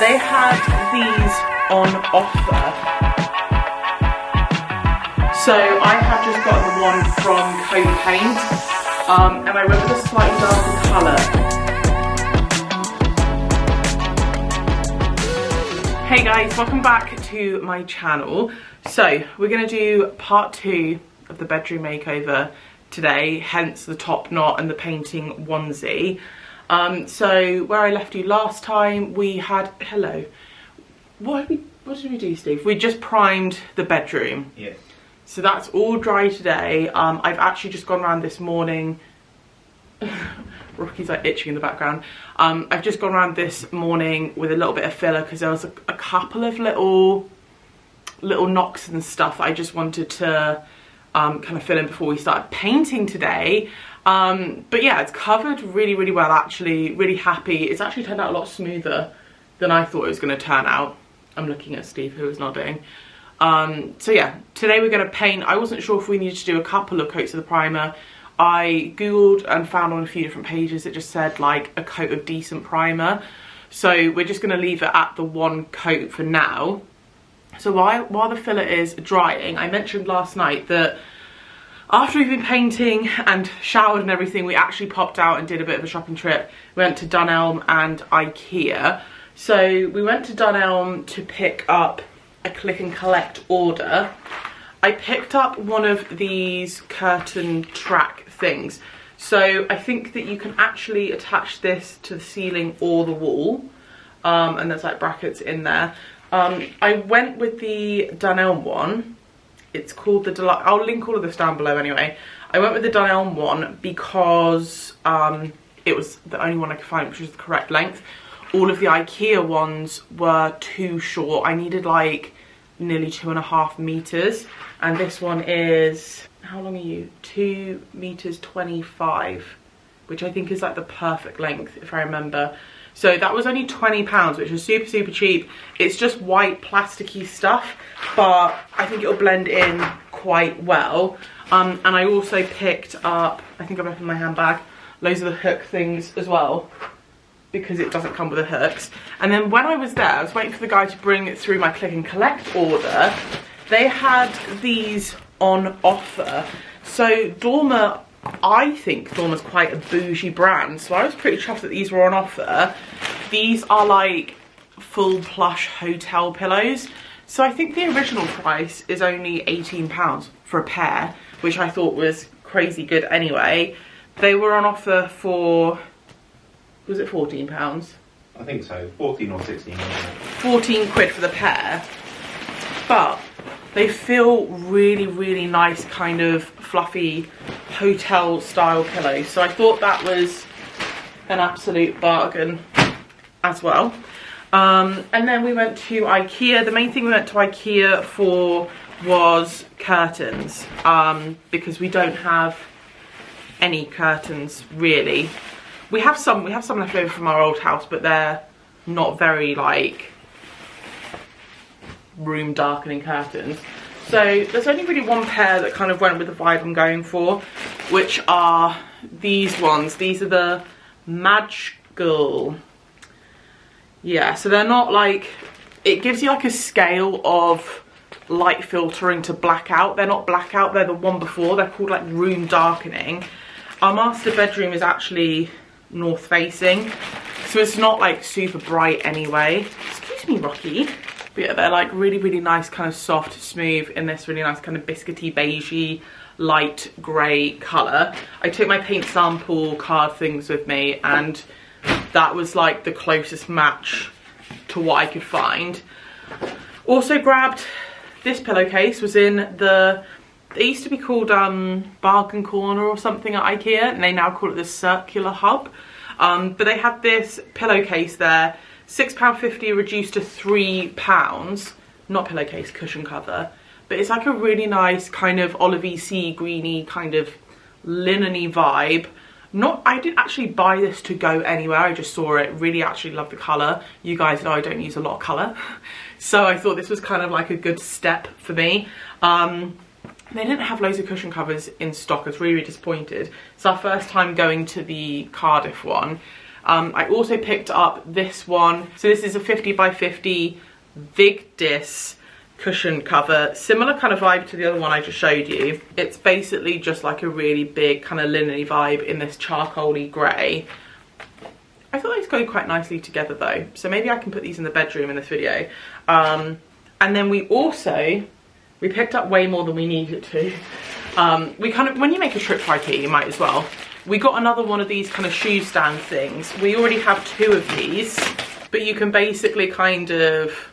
They had these on offer. So I have just got the one from 𝐀𝐻𝐿, and I went with a slightly darker colour. Hey guys, welcome back to my channel. So we're going to do part 2 of the bedroom makeover today, hence the top knot and the painting onesie. So where I left you last time, we had, hello, what did we do, Steve? We just primed the bedroom. Yes. So that's all dry today. I've actually just gone around this morning. Rocky's like itching in the background. I've just gone around this morning with a little bit of filler because there was a couple of little knocks and stuff that I just wanted to kind of fill in before we started painting today. But yeah, it's covered really, really well actually. Really happy. It's actually turned out a lot smoother than I thought it was going to turn out. I'm looking at Steve, who is nodding. So yeah, today we're going to paint. I wasn't sure if we needed to do a couple of coats of the primer. I googled and found on a few different pages it just said like a coat of decent primer. So we're just going to leave it at the one coat for now. So while the filler is drying, I mentioned last night that after we've been painting and showered and everything, we actually popped out and did a bit of a shopping trip. We went to Dunelm and IKEA. So we went to Dunelm to pick up a click and collect order. I picked up one of these curtain track things. So I think that you can actually attach this to the ceiling or the wall. And there's like brackets in there. I went with the Dunelm one. It's called the Deluxe. I'll link all of this down below anyway. I went with the Dunelm one because it was the only one I could find which was the correct length. All of the IKEA ones were too short. I needed like nearly 2.5 meters. And this one is, how long are you? 2 meters 25, which I think is like the perfect length if I remember. So that was only £20, which was super, super cheap. It's just white plasticky stuff, but I think it'll blend in quite well. And I also picked up, I think I left in my handbag, loads of the hook things as well, because it doesn't come with the hooks. And then when I was there, I was waiting for the guy to bring it through my click and collect order. They had these on offer. So Dormer, I think Dormer's quite a bougie brand, so I was pretty chuffed that these were on offer. These are like full plush hotel pillows. So I think the original price is only £18 for a pair, which I thought was crazy good anyway. They were on offer for, was it £14? I think so, 14 or 16. 14 quid for the pair, but they feel really, really nice, kind of fluffy hotel style pillows. So I thought that was an absolute bargain as well. And then we went to IKEA. The main thing we went to IKEA for was curtains, because we don't have any curtains really. We have some left over from our old house, but they're not very like room darkening curtains. So there's only really one pair that kind of went with the vibe I'm going for, which are these ones. These are the 𝐷𝐻𝐿. Yeah, so they're not like, it gives you like a scale of light filtering to blackout. They're not blackout, they're the one before. They're called like room darkening. Our master bedroom is actually north facing, so it's not like super bright anyway. Excuse me, Rocky. But yeah, they're like really, really nice, kind of soft, smooth in this really nice kind of biscuity, beigey, light grey colour. I took my paint sample card things with me, and that was like the closest match to what I could find. Also grabbed this pillowcase. Was in the, they used to be called Bargain Corner or something at IKEA, and they now call it the Circular Hub. But they had this pillowcase there, £6.50 reduced to £3. Not pillowcase, cushion cover. But it's like a really nice kind of olivey, sea greeny, kind of linen-y vibe. I didn't actually buy this to go anywhere, I just saw it, really actually love the colour. You guys know I don't use a lot of colour. So I thought this was kind of like a good step for me. They didn't have loads of cushion covers in stock. I was really, really disappointed. It's our first time going to the Cardiff one. I also picked up this one. So this is a 50 by 50 𝐷𝑒𝑐 cushion cover, similar kind of vibe to the other one I just showed you. It's basically just like a really big kind of linen-y vibe in this charcoaly grey. I thought these go quite nicely together though, so maybe I can put these in the bedroom in this video. And then we picked up way more than we needed to. We kind of, when you make a trip for IKEA, you might as well. We got another one of these kind of shoe stand things. We already have 2 of these, but you can basically kind of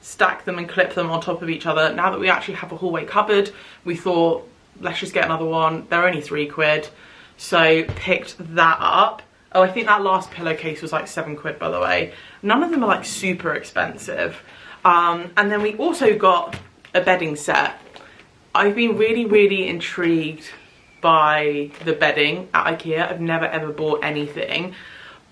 stack them and clip them on top of each other. Now that we actually have a hallway cupboard, we thought, let's just get another one. They're only £3, so picked that up. Oh, I think that last pillowcase was like £7, by the way. None of them are like super expensive. And then we also got a bedding set. I've been really intrigued by the bedding at IKEA. I've never ever bought anything,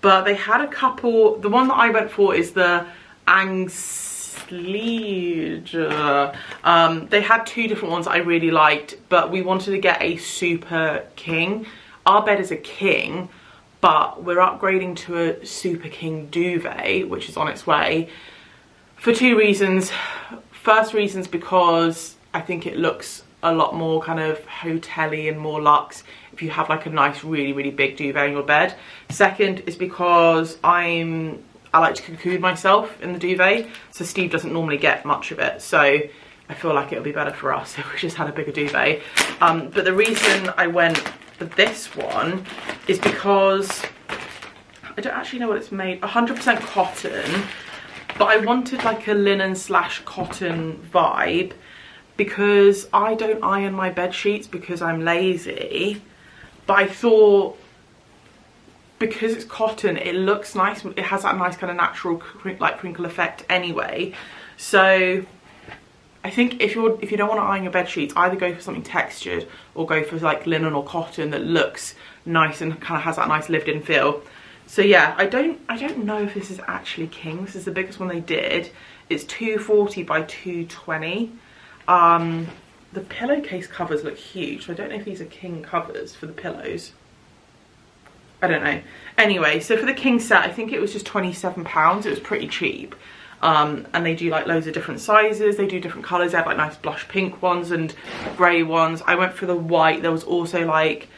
but they had a couple. The one that I went for is the 𝐴𝑛𝐾𝐿𝐮𝐿. They had 2 different ones I really liked, but we wanted to get a super king. Our bed is a king, but we're upgrading to a super king duvet, which is on its way, for 2 reasons. First reason's because I think it looks a lot more kind of hotel-y and more luxe if you have like a nice really big duvet in your bed. Second is because I like to cocoon myself in the duvet, so Steve doesn't normally get much of it, so I feel like it'll be better for us if we just had a bigger duvet. But the reason I went for this one is because I don't actually know what it's made. 100% cotton, but I wanted like a linen / cotton vibe because I don't iron my bed sheets because I'm lazy. But I thought, because it's cotton, it looks nice. It has that nice kind of natural like crinkle effect anyway. So I think if you don't want to iron your bed sheets, either go for something textured or go for like linen or cotton that looks nice and kind of has that nice lived in feel. So yeah, I don't know if this is actually king. This is the biggest one they did. It's 240 by 220. The pillowcase covers look huge, so I don't know if these are king covers for the pillows. I don't know. Anyway, so for the king set, I think it was just £27. It was pretty cheap. And they do like loads of different sizes. They do different colours. They have like nice blush pink ones and grey ones. I went for the white. There was also like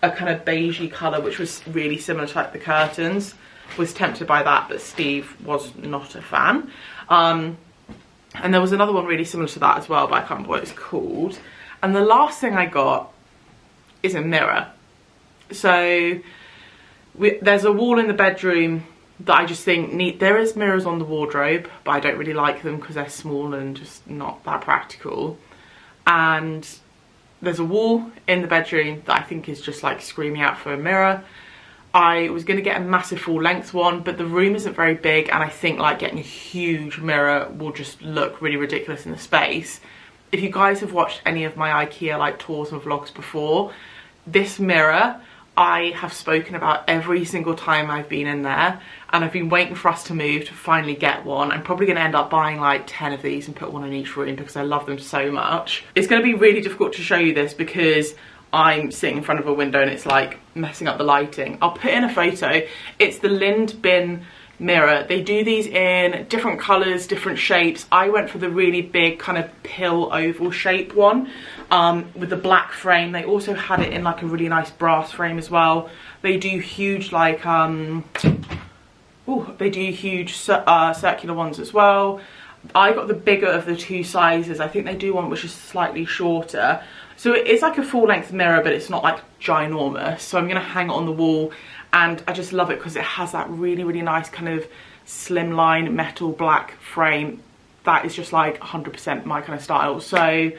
a kind of beigey colour, which was really similar to like the curtains. Was tempted by that, but Steve was not a fan. And there was another one really similar to that as well, but I can't remember what it's called. And the last thing I got is a mirror. So there's a wall in the bedroom that I just think there is mirrors on the wardrobe, but I don't really like them because they're small and just not that practical. And there's a wall in the bedroom that I think is just like screaming out for a mirror. I was going to get a massive full length one, but the room isn't very big, and I think like getting a huge mirror will just look really ridiculous in the space. If you guys have watched any of my IKEA like tours and vlogs before, this mirror I have spoken about every single time I've been in there, and I've been waiting for us to move to finally get one. I'm probably going to end up buying like 10 of these and put one in each room because I love them so much. It's going to be really difficult to show you this because I'm sitting in front of a window and it's like messing up the lighting. I'll put in a photo. It's the 𝐿𝑰𝐴 mirror. They do these in different colours, different shapes. I went for the really big kind of pill oval shape one with the black frame. They also had it in like a really nice brass frame as well. They do huge like they do huge circular ones as well. I got the bigger of the 2 sizes. I think they do one which is slightly shorter. So it is like a full length mirror, but it's not like ginormous. So I'm going to hang it on the wall, and I just love it because it has that really nice kind of slimline metal black frame. That is just like 100% my kind of style. So I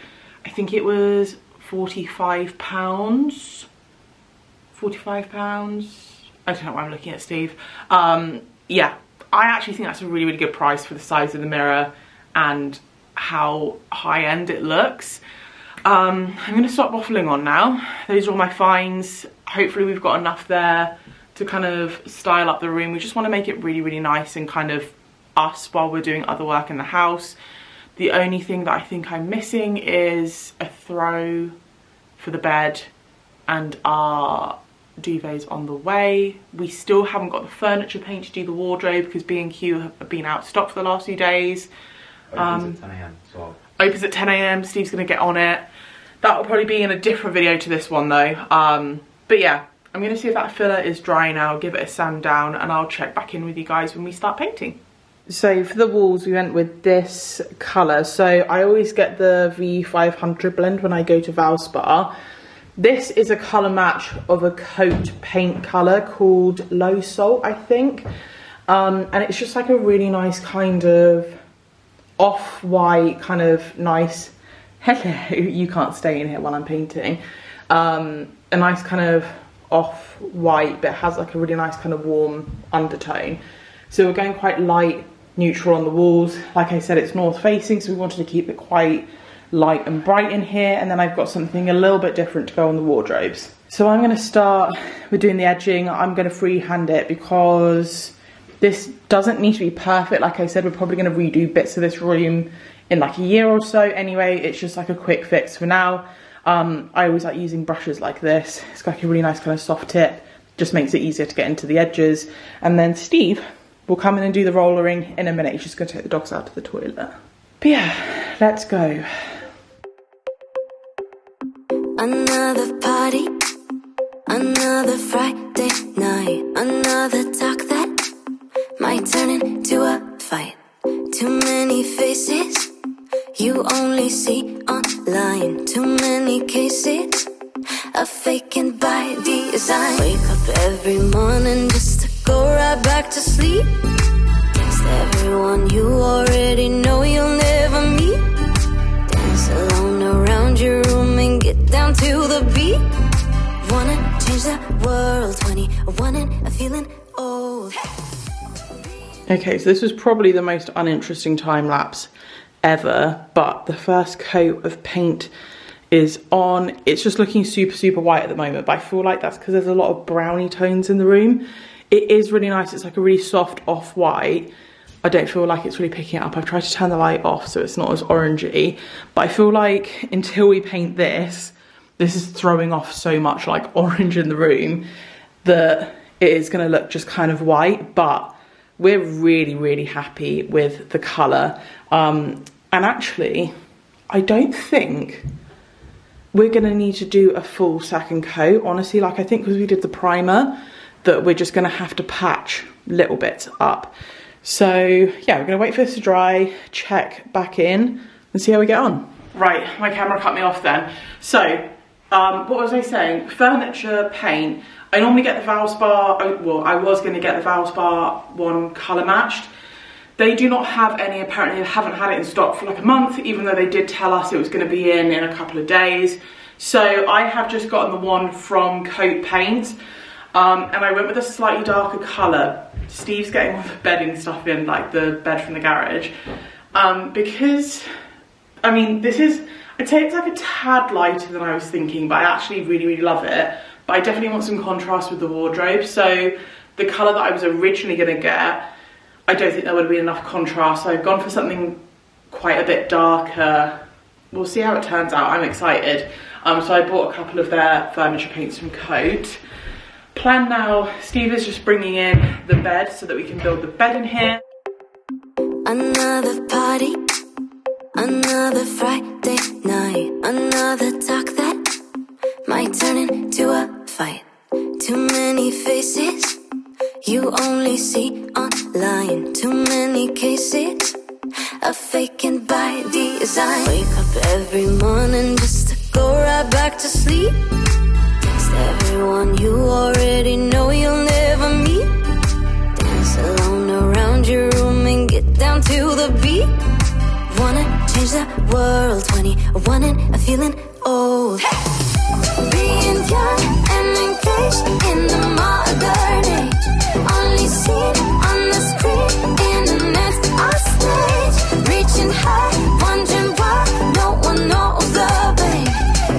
think it was £45. £45. I don't know why I'm looking at Steve. Yeah, I actually think that's a really good price for the size of the mirror and how high end it looks. I'm going to stop waffling on now. Those are all my finds. Hopefully we've got enough there to kind of style up the room. We just want to make it really nice and kind of us while we're doing other work in the house. The only thing that I think I'm missing is a throw for the bed and our duvets on the way. We still haven't got the furniture paint to do the wardrobe because B&Q have been out of stock for the last few days. Opens at 10 AM as well. Opens at 10 AM. Steve's going to get on it. That will probably be in a different video to this one though. But yeah, I'm going to see if that filler is dry now, give it a sand down, and I'll check back in with you guys when we start painting. So for the walls, we went with this colour. So I always get the V500 blend when I go to Valspar. This is a colour match of a coat paint colour called Low Salt, I think. And it's just like a really nice kind of off-white, kind of nice, hello, you can't stay in here while I'm painting. A nice kind of off-white, but it has like a really nice kind of warm undertone. So we're going quite light, neutral on the walls. Like I said, it's north facing, so we wanted to keep it quite light and bright in here. And then I've got something a little bit different to go on the wardrobes. So I'm going to start with doing the edging. I'm going to freehand it because this doesn't need to be perfect. Like I said, we're probably going to redo bits of this room in like a year or so anyway. It's just like a quick fix for now. I always like using brushes like this. It's got like a really nice kind of soft tip. Just makes it easier to get into the edges. And then Steve will come in and do the rollering in a minute. He's just going to take the dogs out to the toilet. But yeah, let's go. Another party, another Friday night, another talk that might turn into a fight. Too many faces you only see online. Too many cases of faking by design. Wake up every morning just to go right back to sleep. Text everyone you already know you'll never meet. Dance alone around your room and get down to the beat. Wanna change the world, 21 and feeling old. Okay, so this was probably the most uninteresting time lapse ever, but the first coat of paint is on. It's just looking super white at the moment, but I feel like that's because there's a lot of brownie tones in the room. It is really nice. It's like a really soft off-white. I don't feel like it's really picking it up. I've tried to turn the light off so it's not as orangey, but I feel like until we paint this is throwing off so much like orange in the room that it is going to look just kind of white. But we're really happy with the colour. And actually, I don't think we're going to need to do a full second coat, honestly. Like, I think because we did the primer, that we're just going to have to patch little bits up. So yeah, we're going to wait for this to dry, check back in and see how we get on. Right, my camera cut me off then. So what was I saying? Furniture paint. I normally get the Valspar, well, I was going to get the Valspar one colour matched. They do not have any, apparently they haven't had it in stock for like a month, even though they did tell us it was going to be in a couple of days. So I have just gotten the one from Coat Paint, and I went with a slightly darker colour. Steve's getting all the bedding stuff in, like the bed from the garage, because, I mean, this is, I'd say it's like a tad lighter than I was thinking, but I actually really love it. But I definitely want some contrast with the wardrobe. So the colour that I was originally going to get, I don't think there would have been enough contrast. So I've gone for something quite a bit darker. We'll see how it turns out. I'm excited. So I bought a couple of their furniture paints from Coat. Plan now, Steve is just bringing in the bed so that we can build the bed in here. Another party, another Friday night, another talk that might turn into a fight. Too many faces you only see online. Too many cases of faking by design. Wake up every morning just to go right back to sleep. Text everyone you already know you'll never meet. Dance alone around your room and get down to the beat. Wanna change the world, 21 and feeling old. Being young and engaged in the modern age. Only seen on the screen, internet on stage. Reaching high, wondering why no one knows the way.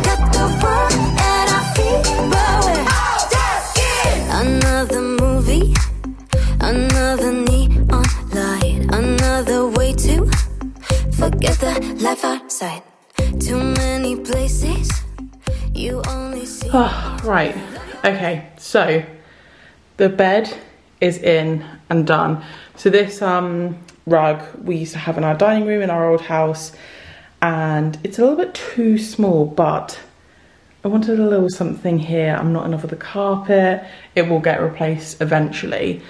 Got the world at our feet, but we're just kidding. Another movie, another neon light, another way to forget the life outside. Too many places you only see. Right, Okay, so the bed is in and done. So this rug we used to have in our dining room in our old house, and it's a little bit too small, but I wanted a little something here. I'm not in love with the carpet. It will get replaced eventually.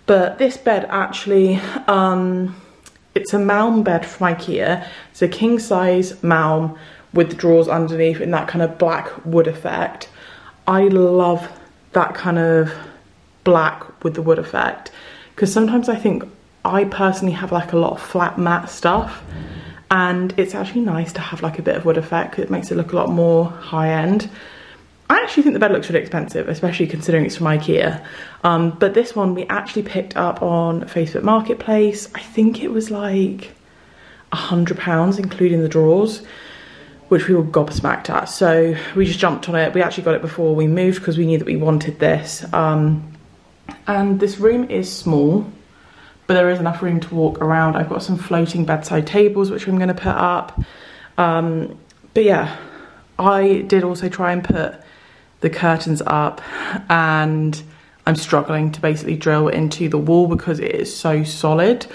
But this bed actually, it's a 𝐴𝐼 bed from IKEA. It's a king size 𝐴𝐼 with the drawers underneath in that kind of black wood effect. I love that kind of black with the wood effect, because sometimes I think I personally have like a lot of flat matte stuff, and it's actually nice to have like a bit of wood effect. It makes it look a lot more high end. I actually think the bed looks really expensive, especially considering it's from IKEA. But this one we actually picked up on Facebook Marketplace. I think it was like £100, including the drawers, which we were gobsmacked at. So we just jumped on it. We actually got it before we moved because we knew that we wanted this. And this room is small, but there is enough room to walk around. I've got some floating bedside tables, which I'm gonna put up. But yeah, I did also try and put the curtains up, and I'm struggling to basically drill into the wall because it is so solid.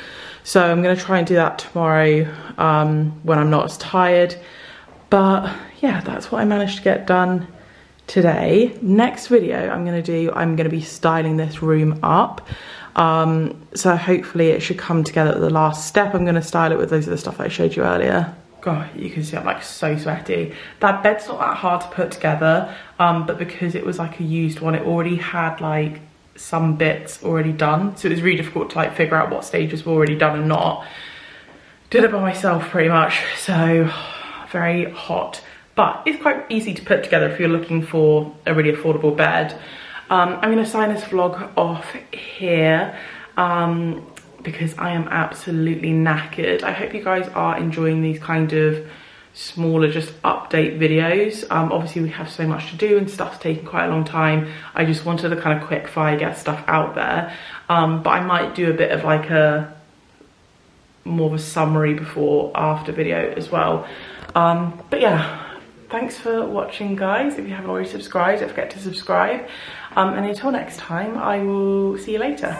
So I'm gonna try and do that tomorrow when I'm not as tired. But yeah, that's what I managed to get done today. Next video I'm gonna be styling this room up. So hopefully it should come together at the last step. I'm gonna style it with loads of the stuff I showed you earlier. God, you can see I'm like so sweaty. That bed's not that hard to put together, but because it was like a used one, it already had like some bits already done. So it was really difficult to like figure out what stages were already done and not. Did it by myself pretty much, so very hot. But it's quite easy to put together if you're looking for a really affordable bed. I'm gonna sign this vlog off here. Because I am absolutely knackered. I hope you guys are enjoying these kind of smaller just update videos. Obviously we have so much to do and stuff's taking quite a long time. I just wanted to kind of quick fire get stuff out there. But I might do a bit of like a more of a summary before after video as well. But yeah, thanks for watching guys. If you haven't already subscribed, don't forget to subscribe. And until next time, I will see you later.